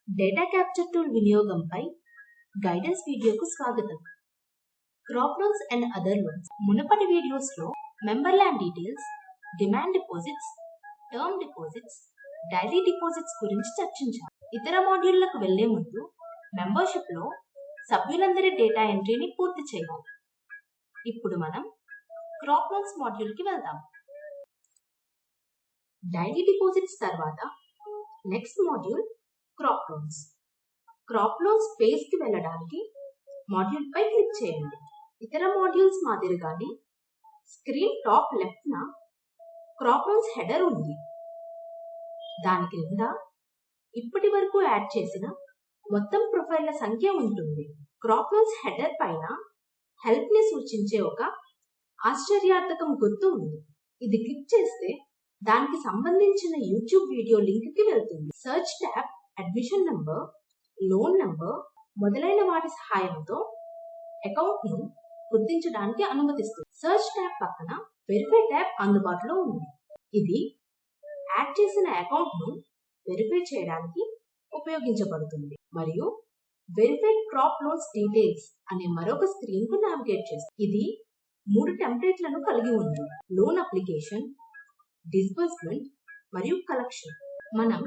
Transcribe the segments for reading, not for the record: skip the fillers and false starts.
Data capture tool వినియోగంపై guidance వీడియోకు స్వాగతం. Crop loans and other loans. మునుపటి వీడియోస్లో member land details, demand deposits, term deposits, daily deposits గురించి చర్చించాం. ఇతర మాడ్యూళ్లకు వెళ్లే ముందు మెంబర్షిప్లో సభ్యులందరి డేటా ఎంట్రీని పూర్తి చేయాలి. ఇప్పుడు మనం క్రాప్ లోన్స్ మాడ్యూల్కి వెళ్దాం. డైలీ డిపాజిట్స్ తర్వాత next module crop loans. Crop loans page కి వెళ్ళడానికి మాడ్యూల్ పై క్లిక్ చేయండి. ఇతర మాడ్యూల్స్ మాదిరిగానే స్క్రీన్ టాప్ లెఫ్ట్ న క్రాప్ లోన్స్ హెడర్ ఉంది. దాని క్రింద ఇప్పటి వరకు యాడ్ చేసిన మొత్తం ప్రొఫైళ్ల సంఖ్య ఉంటుంది. క్రాప్ లోన్స్ హెడర్ పైన హెల్ప్ ని సూచించే ఒక ఆశ్చర్యార్థకం గుర్తు ఉంది. ఇది క్లిక్ చేస్తే దానికి సంబంధించిన యూట్యూబ్ వీడియో లింక్ కి వెళ్తుంది. Search tab admission number, loan number మొదలైన వాటి సహాయంతో అకౌంట్ ను గుర్తించడానికి అనుమతిస్తుంది. సర్చ్ ట్యాబ్ పక్కన వెరిఫై ట్యాబ్ అందుబాటులో ఉంది. ఇది యాడ్ చేసిన అకౌంట్ ను వెరిఫై చేయడానికి ఉపయోగించబడుతుంది మరియు వెరిఫైడ్ క్రాప్ లోన్స్ డీటెయిల్స్ అనే మరొక స్క్రీన్ కు నావిగేట్ చేస్తుంది. ఇది 3 టెంప్లేట్లను కలిగి ఉంది: లోన్ అప్లికేషన్, డిస్బర్స్మెంట్ మరియు కలెక్షన్. మనం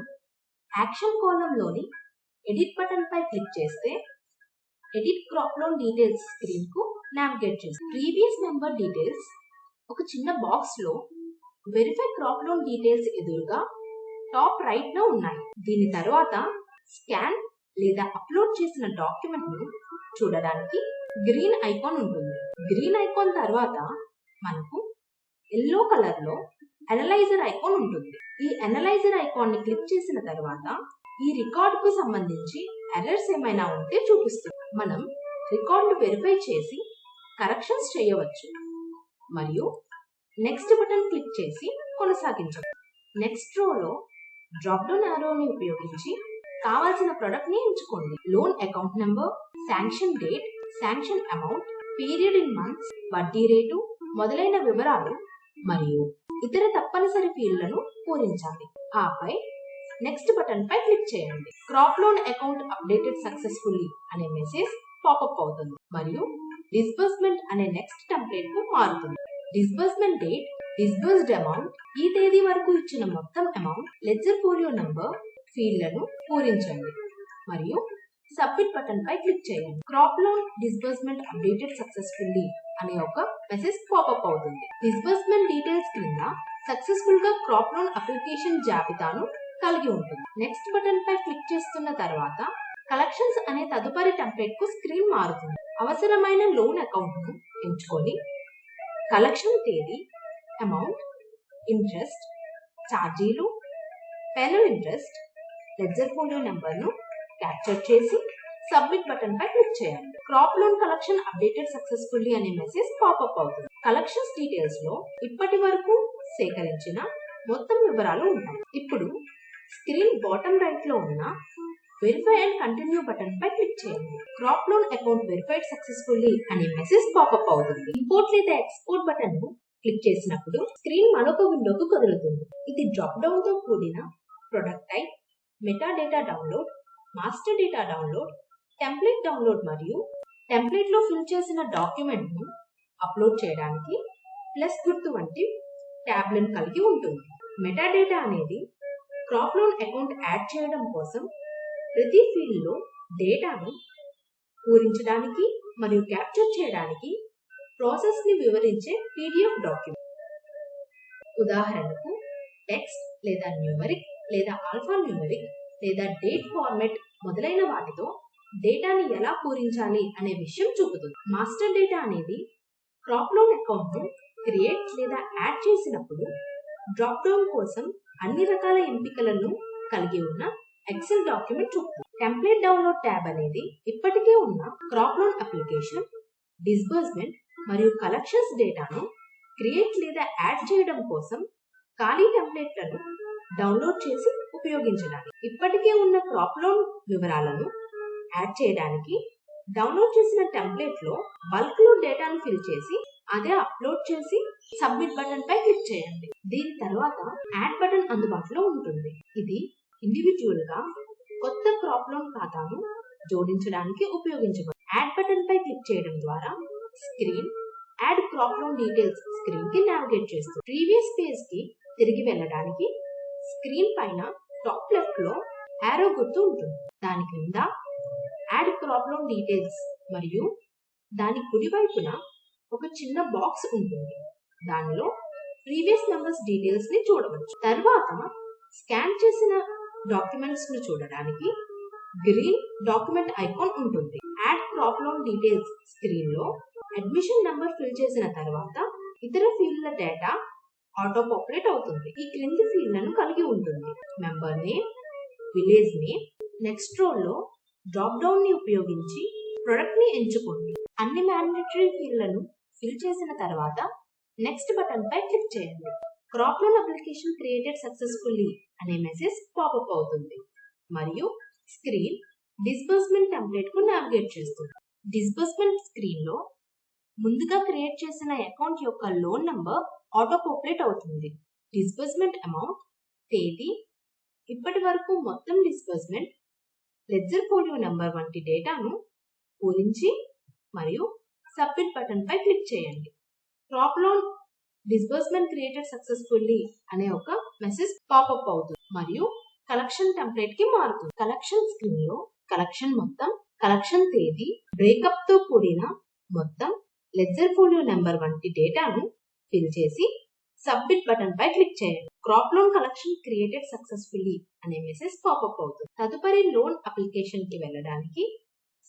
యాక్షన్ కాలమ్లోని ఎడిట్ బటన్ పై క్లిక్ చేస్తే edit crop loan details screen కు నావిగేట్ చేస్తుంది. ప్రీవియస్ మెంబర్ డీటెయిల్స్ ఒక చిన్న బాక్స్ లో వెరిఫై క్రాప్ లోన్ డీటెయిల్స్ ఎదురుగా టాప్ రైట్ లో ఉన్నాయి. దీని తర్వాత స్కాన్ లేదా అప్లోడ్ చేసిన డాక్యుమెంట్ ను చూడడానికి గ్రీన్ ఐకాన్ ఉంటుంది. గ్రీన్ ఐకాన్ తర్వాత మనకు ఎల్లో కలర్ లో అనలైజర్ ఐకాన్ ఉంటుంది. ఈ అనలైజర్ ఐకాన్ ని క్లిక్ చేసిన తర్వాత ఈ రికార్డ్ కు సంబంధించి ఎర్రర్స్ ఏమైనా ఉంటే చూపిస్తుంది. మనం రికార్డు వెరిఫై చేసి కరెక్షన్స్ చేయవచ్చు మరియు నెక్స్ట్ బటన్ క్లిక్ చేసి కొనసాగించవచ్చు. నెక్స్ట్ రోలో డ్రాప్ డౌన్ యారోని ఉపయోగించి కావాల్సిన ప్రొడక్ట్ ని ఎంచుకోండి. Loan account number, sanction date, sanction amount, period in months, వడ్డీ రేటు మొదలైన వివరాలు మరియు ఇతర తప్పనిసరి ఫీల్డ్లను పూరించాలి. ఆపై నెక్స్ట్ బటన్ పై క్లిక్ చేయండి. Crop loan account updated successfully అనే మెసేజ్ పాపప్ అవుతుంది మరియు డిస్బర్స్మెంట్ అనే నెక్స్ట్ టెంప్లేట్ కు మారుతుంది. డిస్బర్స్మెంట్ డేట్, డిస్బర్స్డ్ అమౌంట్, ఈ తేదీ వరకు ఇచ్చిన మొత్తం అమౌంట్, లెడ్జర్ ఫోలియో నంబర్ ఫీల్డ్లను పూరించండి మరియు సబ్మిట్ బటన్ పై క్లిక్ చేయండి. Crop loan disbursement updated successfully అనే ఒక మెసేజ్ పాపప్ అవుతుంది. డిస్బర్స్మెంట్ డీటెయిల్స్ క్రింద సక్సెస్ఫుల్ గా క్రాప్ లోన్ అప్లికేషన్ జాబితాను కలిగి ఉంటుంది. నెక్స్ట్ బటన్ పై క్లిక్ చేస్తున్న తర్వాత కలెక్షన్స్ అనే తదుపరి టెంప్లేట్ కు స్క్రీన్ మారుతుంది. అవసరమైన లోన్ అకౌంట్ ను ఎంచుకొని కలెక్షన్ తేదీ, అమౌంట్, ఇంట్రెస్ట్, ఛార్జీలు, penal interest, ledger folio number ను క్యాప్చర్ చేసి సబ్మిట్ బటన్ పై క్లిక్ చేయండి. Crop loan collection updated successfully అనే మెసేజ్ పాపప్ అవుతుంది. కలెక్షన్స్ డీటెయిల్స్ లో ఇప్పటి వరకు సేకరించిన మొత్తం వివరాలు ఉంటాయి. ఇప్పుడు స్క్రీన్ బాటమ్ రైట్ లో ఉన్న వెరిఫై అండ్ కంటిన్యూ బటన్ పై క్లిక్ చేయండి. Crop loan account verified successfully అనే మెసేజ్ పాపప్ అవుతుంది. ఇంపోర్ట్ లేదా ఎక్స్పోర్ట్ బటన్ ను క్లిక్ చేసినప్పుడు స్క్రీన్ మరొక విండోకు కదులుతుంది. ఇది డ్రాప్ డౌన్ తో కూడిన product type, meta data download, master data download, template download మరియు టెంప్లేట్ లో ఫిల్ చేసిన డాక్యుమెంట్ ను అప్లోడ్ చేయడానికి ప్లస్ గుర్తు వంటి ట్యాబ్లను కలిగి ఉంటుంది. మెటా డేటా అనేది క్రాప్ లోన్ అకౌంట్ యాడ్ చేయడం కోసం ప్రతి ఫీల్డ్ లో డేటాను పూరించడానికి మరియు క్యాప్చర్ చేయడానికి ప్రాసెస్ ని వివరించే PDF డాక్యుమెంట్. ఉదాహరణకు టెక్స్ట్ లేదా న్యూమరిక్ లేదా ఆల్ఫా న్యూమరిక్ లేదా డేట్ ఫార్మెట్ మొదలైన వాటితో డేటాని ఎలా పూరించాలి అనే విషయం చూపుతుంది. మాస్టర్ డేటా అనేది క్రాప్ లోన్ అకౌంట్ ను క్రియేట్ లేదా యాడ్ చేసినప్పుడు డ్రాప్ డౌన్ కోసం అన్ని రకాల ఎంపికలను కలిగి ఉన్న ఎక్సెల్ డాక్యుమెంట్ చూపుతుంది. టెంప్లేట్ డౌన్లోడ్ ట్యాబ్ అనేది ఇప్పటికే ఉన్న క్రాప్ లోన్ అప్లికేషన్, డిస్బర్స్మెంట్ మరియు కలెక్షన్స్ డేటాను క్రియేట్ లేదా యాడ్ చేయడం కోసం ఖాళీ టెంప్లేట్లను డౌన్లోడ్ చేసి ఉపయోగించడానికి. ఇప్పటికే ఉన్న క్రాప్ లోన్ వివరాలను యాడ్ చేయడానికి డౌన్లోడ్ చేసిన టెంప్లేట్ లో బల్క్ లో డేటాను ఫిల్ చేసి అదే అప్లోడ్ చేసి సబ్మిట్ బటన్ పై క్లిక్ చేయండి. దీని తర్వాత యాడ్ బటన్ అందుబాటులో ఉంటుంది. ఇది ఇండివిజువల్ గా కొత్త క్రాప్ లోన్ ఖాతాను జోడించడానికి ఉపయోగించబడుతుంది. యాడ్ బటన్ పై క్లిక్ చేయడం ద్వారా screen add crop loan details screen కి నావిగేట్ చేస్తుంది. ప్రీవియస్ పేజ్ కి తిరిగి వెళ్ళడానికి స్క్రీన్ పైన టాప్ లెఫ్ట్ లో యారో గుర్తు ఉంటుంది. దాని క్రింద యాడ్ క్రాప్ లోన్ డీటెయిల్స్ మరియు దాని కుడి వైపున ఒక చిన్న బాక్స్ ఉంటుంది. దానిలో ప్రీవియస్ నంబర్స్ డీటెయిల్స్ ని చూడవచ్చు. తర్వాత స్కాన్ చేసిన డాక్యుమెంట్స్ ను చూడడానికి గ్రీన్ డాక్యుమెంట్ ఐకాన్ ఉంటుంది. Add crop loan details screen లో అడ్మిషన్ నంబర్ ఫిల్ చేసిన తర్వాత ఇతర ఫీల్డ్ల డేటా ఆటో పాపులేట్ అవుతుంది. ఈ క్రింది ఫీల్డ్లను కలిగి ఉంటుంది. Member name, village name. Next రో లో డ్రాప్ డౌన్ ని ఉపయోగించి ప్రొడక్ట్ ని ఎంచుకోండి. అన్ని మ్యాండేటరీ ఫీల్డ్లను ఫిల్ చేసిన తర్వాత నెక్స్ట్ బటన్ పై క్లిక్ చేయండి. Crop loan application created successfully అనే మెసేజ్ పాపప్ అవుతుంది మరియు స్క్రీన్ డిస్బర్స్మెంట్ టెంప్లెట్ కు నావిగేట్ చేస్తుంది. డిస్బర్స్మెంట్ స్క్రీన్ లో ముందుగా క్రియేట్ చేసిన అకౌంట్ యొక్క లోన్ నంబర్ ఆటో పాపులేట్ అవుతుంది. డిస్బర్స్మెంట్ అమౌంట్, తేదీ, ఇప్పటి వరకు మొత్తం డిస్బర్స్మెంట్, లెడ్జర్ ఫోలియో నంబర్ వంటి డేటాను పూరించి మరియు సబ్మిట్ బటన్ పై క్లిక్ చేయండి. Crop loan disbursement created successfully అనే ఒక మెసేజ్ పాపప్ అవుతుంది మరియు కలెక్షన్ టెంప్లెట్ కి మారుతుంది. కలెక్షన్ స్క్రీన్ లో కలెక్షన్ మొత్తం, కలెక్షన్ తేదీ, బ్రేకప్ తో కూడిన మొత్తం, లెడ్జర్ ఫోలియో నెంబర్ వంటి డేటాను ఫిల్ చేసి సబ్మిట్ బటన్ పై క్లిక్ చేయండి. Crop loan collection created successfully అనే మెసేజ్ పాపప్ అవుతుంది. తదుపరి లోన్ అప్లికేషన్ కి వెళ్ళడానికి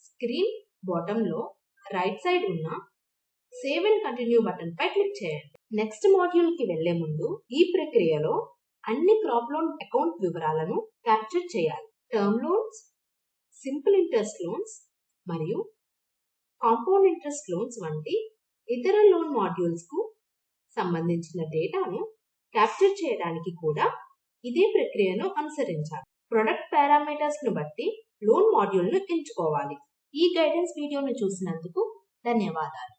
స్క్రీన్ బాటమ్ లో రైట్ సైడ్ ఉన్న సేవ్ అండ్ కంటిన్యూ బటన్ పై క్లిక్ చేయండి. నెక్స్ట్ మాడ్యూల్ కి వెళ్లే ముందు ఈ ప్రక్రియలో అన్ని క్రాప్ లోన్ అకౌంట్ వివరాలను క్యాప్చర్ చేయాలి. Term loans, simple interest loans మరియు కాంపౌండ్ ఇంట్రెస్ట్ లోన్స్ వంటి ఇతర లోన్ మాడ్యూల్స్ కు సంబంధించిన డేటాను క్యాప్చర్ చేయడానికి కూడా ఇదే ప్రక్రియను అనుసరించాలి. ప్రొడక్ట్ పారామీటర్స్ ను బట్టి లోన్ మాడ్యూల్ ను ఎంచుకోవాలి. ఈ గైడెన్స్ వీడియోను చూసినందుకు ధన్యవాదాలు.